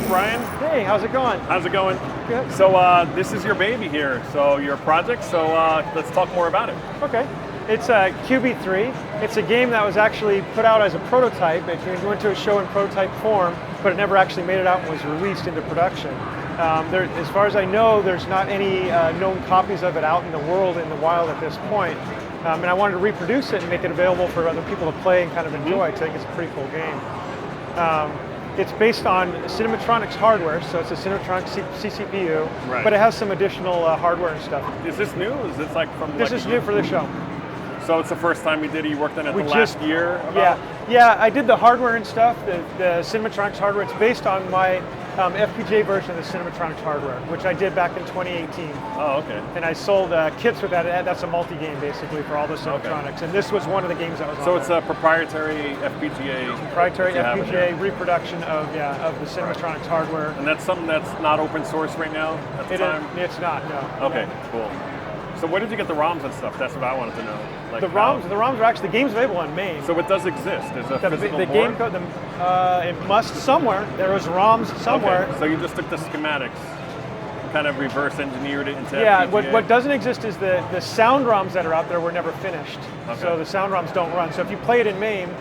up, Ryan? Hey, how's it going? How's it going? Good. So this is your baby here, so your project, so let's talk more about it. Okay. It's a QB-3. It's a game that was actually put out as a prototype. It went to a show in prototype form, but it never actually made it out and was released into production. As far as I know, there's not any known copies of it out in the world, in the wild at this point. And I wanted to reproduce it and make it available for other people to play and kind of enjoy, because I think it's a pretty cool game. It's based on Cinematronics hardware, so it's a Cinematronics CCPU, right. But it has some additional hardware and stuff. Is this new? Is this like from This is new for the show. So it's the first time you did it, you worked on it the last year? Yeah, I did the hardware and stuff, the Cinematronics hardware. It's based on my FPGA version of the Cinematronics hardware, which I did back in 2018. Oh, okay. And I sold kits with that. That's a multi-game basically for all the Cinematronics. Okay. And this was one of the games that was on So it's a proprietary FPGA. Proprietary FPGA reproduction of the Cinematronics hardware. And that's something that's not open source right now at the time? It's not, no. Okay, cool. So where did you get the ROMs and stuff? That's what I wanted to know. Like the ROMs are actually, the game's available on MAME. So it does exist? There's a physical the board? game code, it must somewhere. There was ROMs somewhere. Okay, so you just took the schematics, kind of reverse engineered it into Yeah, FPGA? what doesn't exist is the sound ROMs that are out there were never finished. Okay. So the sound ROMs don't run. So if you play it in MAME,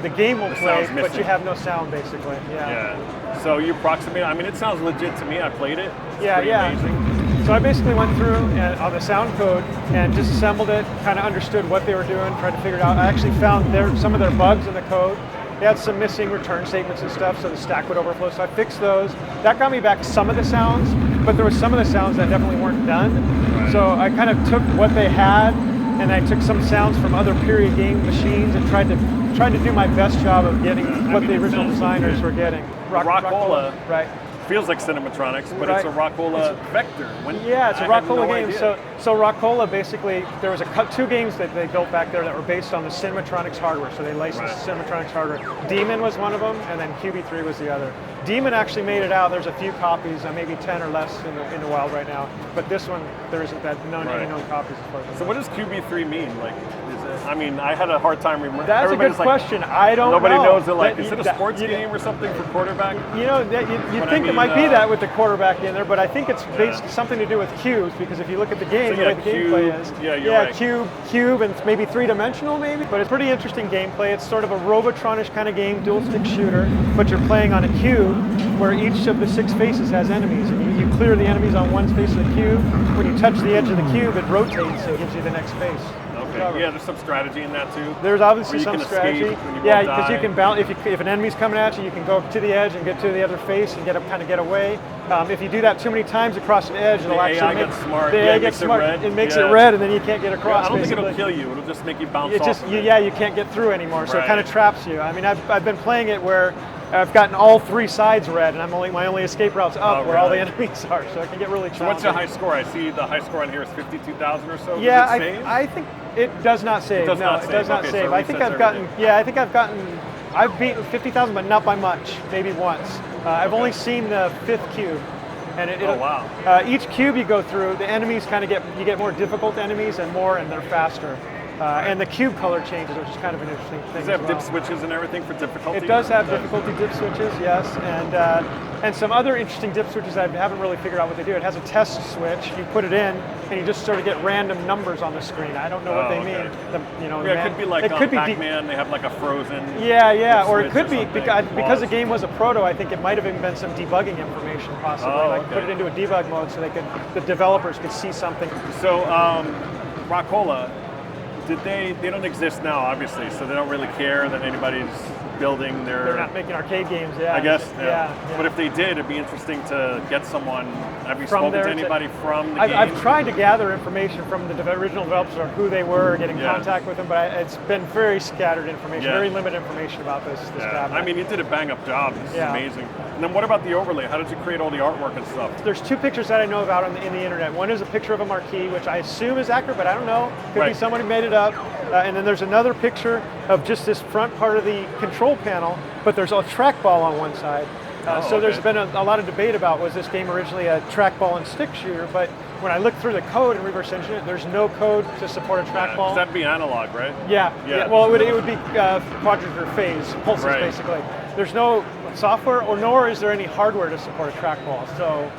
the game will play, but you have no sound basically. Yeah. So you approximate, I mean it sounds legit to me, I played it. It's pretty amazing. So I basically went through on the sound code and disassembled it, kind of understood what they were doing, tried to figure it out. I actually found some of their bugs in the code. They had some missing return statements and stuff, so the stack would overflow. So I fixed those. That got me back some of the sounds, but there were some of the sounds that definitely weren't done. Right. So I kind of took what they had, and I took some sounds from other period game machines and tried to do my best job of getting what the original designers were getting. Rock-Ola. Right. Feels like Cinematronics, but it's a Rock-Ola vector. It's a Rock-Ola game. So Rock-Ola basically, there was two games that they built back there that were based on the Cinematronics hardware. So they licensed Cinematronics hardware. Demon was one of them, and then QB-3 was the other. Demon actually made it out. There's a few copies, maybe 10 or less in the wild right now. But this one, there isn't any known copies as far as So what does QB-3 mean? Like, I mean, I had a hard time remembering. That's a good question. I don't know. Nobody knows it. Like, is it a sports game or something for quarterback? You know, you think it might be that with the quarterback in there, but I think it's based something to do with cubes, because if you look at the game, the way the gameplay is, right. cube, and maybe three-dimensional, maybe. But it's pretty interesting gameplay. It's sort of a Robotron-ish kind of game, dual-stick shooter, but you're playing on a cube where each of the 6 faces has enemies, and you clear the enemies on one face of the cube. When you touch the edge of the cube, it rotates, so it gives you the next face. Okay. Yeah, there's some strategy in that too. There's obviously some strategy. Yeah, because you can bounce. If an enemy's coming at you, you can go to the edge and get to the other face and kind of get away. If you do that too many times across an edge, it'll actually make smart. The AI gets smart. It makes it red, and then you can't get across. I don't think it'll kill you. It'll just make you bounce off. You can't get through anymore. So it kind of traps you. I mean, I've been playing it where I've gotten all 3 sides red, and my only escape route's up where all the enemies are, so I can get really challenging. So what's your high score? I see the high score on here is 52,000 or so. Yeah, I think it does not save. It does not save. So I think I've beaten 50,000, but not by much, maybe once. I've only seen the 5th cube. And each cube you go through, the enemies you get more difficult enemies and they're faster. And the cube color changes, which is kind of an interesting thing. Does it have dip switches and everything for difficulty? It does have difficulty dip switches, yes, and some other interesting dip switches I haven't really figured out what they do. It has a test switch. You put it in, and you just sort of get random numbers on the screen. I don't know what they mean. It could be like Pac-Man. They have like a frozen. Yeah, or it could be because the game was a proto. I think it might have even been some debugging information possibly. Put it into a debug mode so the developers could see something. So Rock-Ola. They don't exist now, obviously, so they don't really care that anybody's building their... They're not making arcade games, yeah. I guess, yeah. But if they did, it'd be interesting to get someone... Have you spoken to anybody from the game? I've tried to gather information from the original developers on who they were, get in contact with them, but it's been very scattered information, very limited information about this cabinet. I mean, you did a bang-up job. This is amazing. And then what about the overlay? How did you create all the artwork and stuff? There's 2 pictures that I know about in the internet. One is a picture of a marquee, which I assume is accurate, but I don't know. Could be someone who made it up. And then there's another picture of just this front part of the control panel, but there's a trackball on one side. So there's been a lot of debate about, was this game originally a trackball and stick shooter, but when I look through the code and reverse engineer it, there's no code to support a trackball. That'd be analog, right? Yeah. Well, it would be quadrant or phase, pulses basically. There's no software, nor is there any hardware to support a trackball. So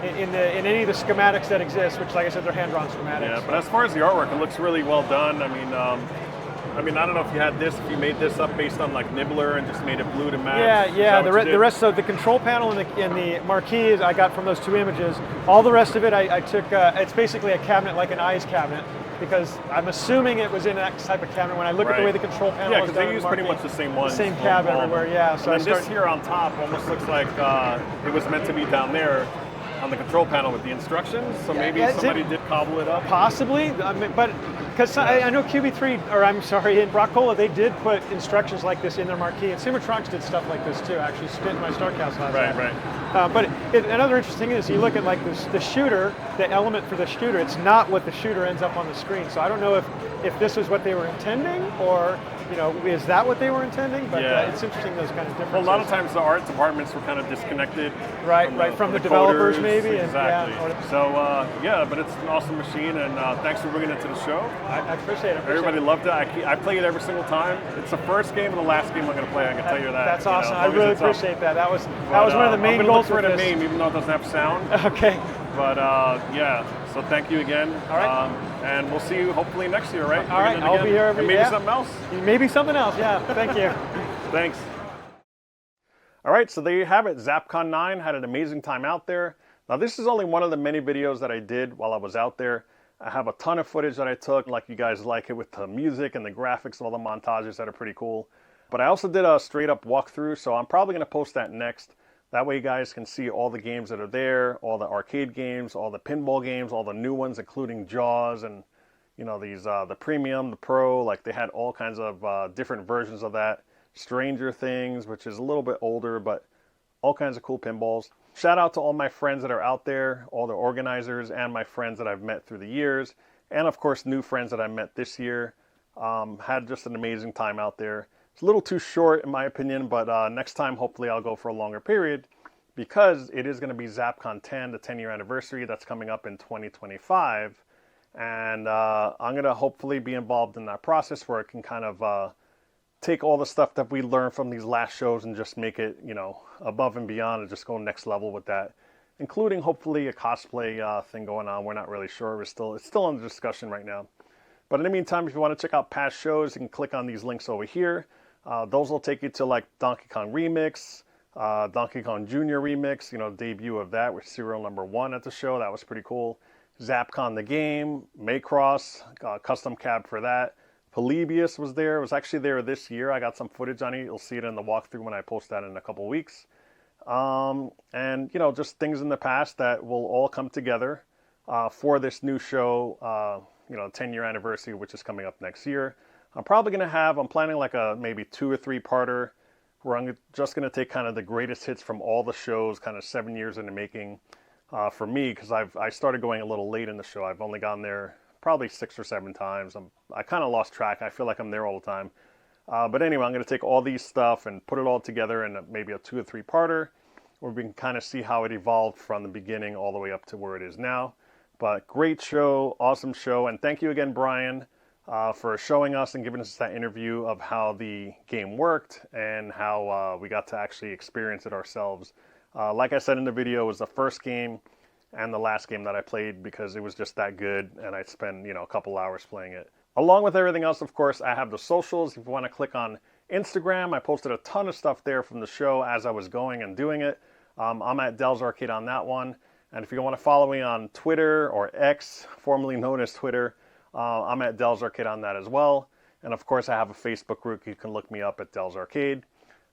in any of the schematics that exist, which, like I said, they're hand-drawn schematics. Yeah, but as far as the artwork, it looks really well done. I mean, I don't know if you had this, if you made this up based on like Nibbler and just made it blue to match. Yeah. The rest, so the control panel and the marquee I got from those two images. All the rest of it, I took. It's basically a cabinet, like an eyes cabinet, because I'm assuming it was in that type of cabinet. When I look at the way the control panel is done, because they use pretty much the same one. Same cab everywhere. Yeah. So this here on top almost looks like it was meant to be down there on the control panel with the instructions. So maybe somebody did cobble it up. Possibly, but. Because I know QB3, or I'm sorry, in Rockola, they did put instructions like this in their marquee, and Simmertronics did stuff like this too, actually spit in my StarCast last night. Right. But another interesting thing is, you look at like the shooter, the element for the shooter, it's not what the shooter ends up on the screen. So I don't know if this was what they were intending, or is that what they were intending? But it's interesting, those kind of differences. Well, a lot of times the art departments were kind of disconnected. From the developers, maybe. Exactly. So, but it's an awesome machine, and thanks for bringing it to the show. I appreciate it. Everybody loved it. I play it every single time. It's the first game and the last game I'm going to play. I can tell you that. That's awesome. I really appreciate that. That was one of the main goals for the name, even though it doesn't have sound. Okay. But so thank you again. All right. And we'll see you hopefully next year, right? All right. I'll be here every maybe something else. Maybe something else. Yeah. Thank you. Thanks. All right. So there you have it. Zapcon 9 had an amazing time out there. Now this is only one of the many videos that I did while I was out there. I have a ton of footage that I took, like you guys like it, with the music and the graphics and all the montages that are pretty cool. But I also did a straight up walkthrough, so I'm probably going to post that next. That way you guys can see all the games that are there, all the arcade games, all the pinball games, all the new ones, including Jaws and, these, the Premium, the Pro, like they had all kinds of different versions of that. Stranger Things, which is a little bit older, but all kinds of cool pinballs. Shout out to all my friends that are out there, all the organizers, and my friends that I've met through the years, and of course new friends that I met this year. Had just an amazing time out there. It's a little too short in my opinion, but next time hopefully I'll go for a longer period, because it is going to be Zapcon 10, the 10-year anniversary that's coming up in 2025, and I'm going to hopefully be involved in that process where I can kind of take all the stuff that we learned from these last shows and just make it, above and beyond, and just go next level with that, including hopefully a cosplay thing going on. We're not really sure. It's still under discussion right now. But in the meantime, if you want to check out past shows, you can click on these links over here. Those will take you to like Donkey Kong Remix, Donkey Kong Jr. Remix, debut of that with serial number 1 at the show. That was pretty cool. Zapcon the game, Macross, custom cab for that. Polybius was there. It was actually there this year. I got some footage on it. You'll see it in the walkthrough when I post that in a couple weeks. And, just things in the past that will all come together for this new show, 10-year anniversary, which is coming up next year. I'm planning like a maybe 2 or 3 parter where I'm just going to take kind of the greatest hits from all the shows, kind of 7 years in the making for me, because I started going a little late in the show. I've only gone there probably 6 or 7 times. I kind of lost track. I feel like I'm there all the time. But anyway, I'm going to take all these stuff and put it all together in maybe a 2 or 3 parter where we can kind of see how it evolved from the beginning all the way up to where it is now. But great show, awesome show. And thank you again, Brian, for showing us and giving us that interview of how the game worked and how we got to actually experience it ourselves. Like I said in the video, it was the first game and the last game that I played because it was just that good, and I'd spend, a couple hours playing it. Along with everything else, of course, I have the socials. If you want to click on Instagram, I posted a ton of stuff there from the show as I was going and doing it. I'm at Del's Arcade on that one. And if you want to follow me on Twitter, or X, formerly known as Twitter, I'm at Del's Arcade on that as well. And of course, I have a Facebook group. You can look me up at Del's Arcade.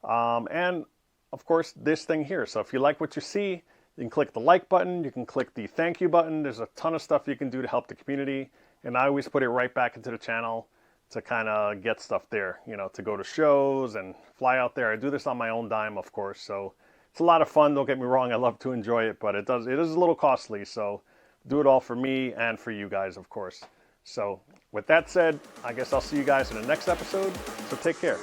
And of course, this thing here. So if you like what you see, you can click the like button, you can click the thank you button. There's a ton of stuff you can do to help the community. And I always put it right back into the channel to kind of get stuff there, to go to shows and fly out there. I do this on my own dime, of course. So it's a lot of fun. Don't get me wrong. I love to enjoy it, but it is a little costly. So do it all for me and for you guys, of course. So with that said, I guess I'll see you guys in the next episode. So take care.